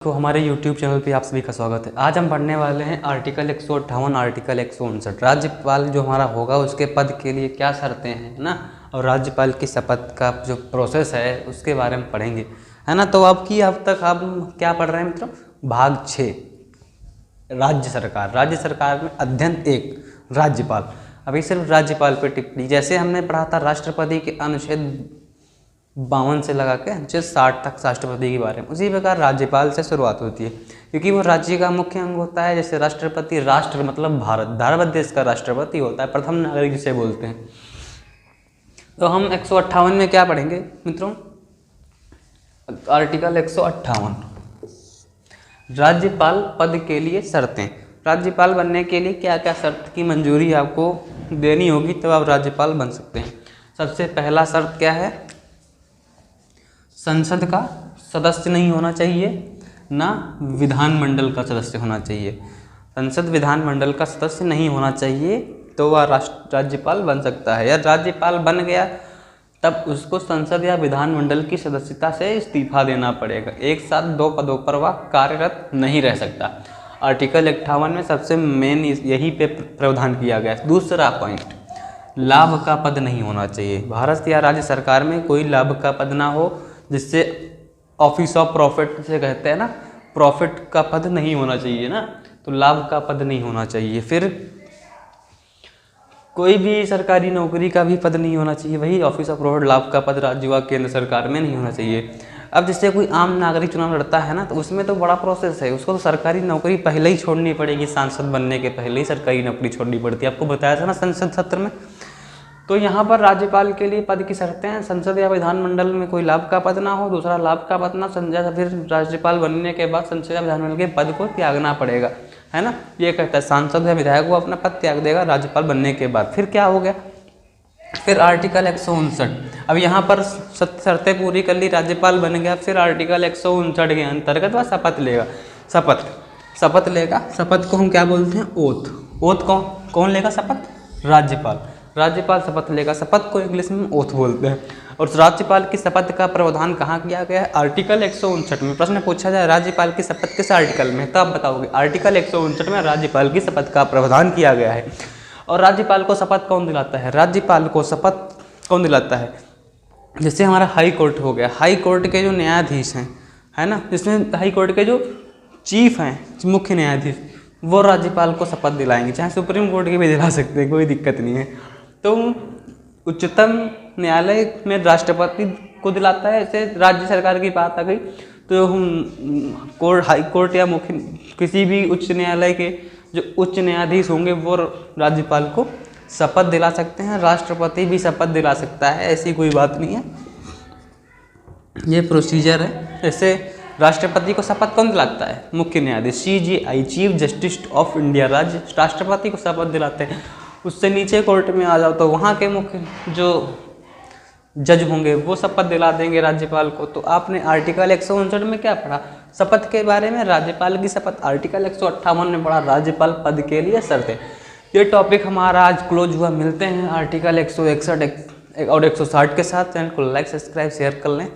तो हमारे YouTube channel पे आप सभी का स्वागत है। आज हम पढ़ने वाले हैं आर्टिकल 158 आर्टिकल 159। राज्यपाल जो हमारा होगा उसके पद के लिए क्या शर्तें हैं, है ना, और राज्यपाल की शपथ का जो प्रोसेस है उसके बारे में पढ़ेंगे, है ना। तो अब तक आप क्या पढ़ रहे हैं मित्रों? भाग 6 राज्य सरकार। राज्य सरकार में अध्ययन 1 राज्यपाल। अभी सिर्फ राज्यपाल पे टिप्पणी, जैसे हमने पढ़ा था राष्ट्रपति के अनुच्छेद 52 से लगा के अनुच्छेद 60 तक राष्ट्रपति के बारे में, उसी प्रकार राज्यपाल से शुरुआत होती है, क्योंकि वो राज्य का मुख्य अंग होता है। जैसे राष्ट्रपति, राष्ट्र मतलब भारत देश का राष्ट्रपति होता है, प्रथम नागरिक जिसे बोलते हैं। तो हम 158 में क्या पढ़ेंगे मित्रों? आर्टिकल 158 राज्यपाल पद के लिए शर्तें। राज्यपाल बनने के लिए क्या क्या शर्त की मंजूरी आपको देनी होगी तब आप राज्यपाल बन सकते हैं। सबसे पहला शर्त क्या है? संसद का सदस्य नहीं होना चाहिए, ना विधानमंडल का सदस्य होना चाहिए। संसद विधानमंडल का सदस्य नहीं होना चाहिए तो वह राज्यपाल बन सकता है, या राज्यपाल बन गया तब उसको संसद या विधानमंडल की सदस्यता से इस्तीफा देना पड़ेगा। एक साथ 2 पदों पर वह कार्यरत नहीं रह सकता। आर्टिकल 58 में सबसे मेन यही पे प्रावधान किया गया है। दूसरा पॉइंट, लाभ का पद नहीं होना चाहिए। भारत या राज्य सरकार में कोई लाभ का पद ना हो, जिससे ऑफिस ऑफ प्रॉफिट जिसे कहते हैं ना, प्रॉफिट का पद नहीं होना चाहिए ना, तो लाभ का पद नहीं होना चाहिए। फिर कोई भी सरकारी नौकरी का भी पद नहीं होना चाहिए, वही ऑफिस ऑफ प्रॉफिट लाभ का पद राज्य व केंद्र सरकार में नहीं होना चाहिए। अब जैसे कोई आम नागरिक चुनाव लड़ता है ना, तो उसमें तो बड़ा प्रोसेस है, उसको तो सरकारी नौकरी पहले ही छोड़नी पड़ेगी। सांसद बनने के पहले ही सरकारी नौकरी छोड़नी पड़ती है, आपको बताया था ना संसद सत्र में। तो यहाँ पर राज्यपाल के लिए पद की शर्तें हैं, संसद या विधानमंडल में कोई लाभ का पद ना हो, दूसरा लाभ का पद ना संजय, फिर राज्यपाल बनने के बाद संसद या विधानमंडल के पद को त्यागना पड़ेगा, है ना। ये कहता है सांसद या विधायक वो अपना पद त्याग देगा राज्यपाल बनने के बाद। फिर क्या हो गया? फिर आर्टिकल 159। अब यहाँ पर शर्तें पूरी कर ली, राज्यपाल बन गया। फिर आर्टिकल 159 के अंतर्गत वह शपथ लेगा। शपथ लेगा। शपथ को हम क्या बोलते हैं? ओथ। ओथ कौन लेगा शपथ? राज्यपाल शपथ लेगा। शपथ को इंग्लिश में ओथ बोलते हैं। और राज्यपाल की शपथ का प्रावधान कहाँ किया गया है? आर्टिकल 159 में। प्रश्न पूछा जाए राज्यपाल की शपथ किस आर्टिकल में, तब बताओगे आर्टिकल 159 में राज्यपाल की शपथ का प्रावधान किया गया है। और राज्यपाल को शपथ कौन दिलाता है? राज्यपाल को शपथ कौन दिलाता है? जैसे हमारा हाई कोर्ट हो गया, हाई कोर्ट के जो न्यायाधीश हैं, है ना, जिसमें हाई कोर्ट के जो चीफ हैं, मुख्य न्यायाधीश, वो राज्यपाल को शपथ दिलाएंगे। चाहे सुप्रीम कोर्ट के भी दिला सकते हैं, कोई दिक्कत नहीं है। तो उच्चतम न्यायालय में राष्ट्रपति को दिलाता है। ऐसे राज्य सरकार की बात आ गई तो हम हाई कोर्ट या मुख्य किसी भी उच्च न्यायालय के जो उच्च न्यायाधीश होंगे वो राज्यपाल को शपथ दिला सकते हैं। राष्ट्रपति भी शपथ दिला सकता है, ऐसी कोई बात नहीं है, ये प्रोसीजर है। जैसे राष्ट्रपति को शपथ कौन दिलाता है? मुख्य न्यायाधीश, CJI chief justice of India राज्य राष्ट्रपति को शपथ दिलाते हैं। उससे नीचे कोर्ट में आ जाओ तो वहाँ के मुख्य जो जज होंगे वो शपथ दिला देंगे राज्यपाल को। तो आपने आर्टिकल 159 में क्या पढ़ा? शपथ के बारे में, राज्यपाल की शपथ। आर्टिकल 158 में पढ़ा राज्यपाल पद के लिए शर्तें। ये टॉपिक हमारा आज क्लोज हुआ। मिलते हैं आर्टिकल 161 और 160 के साथ। चैनल को लाइक, सब्सक्राइब, शेयर कर लें।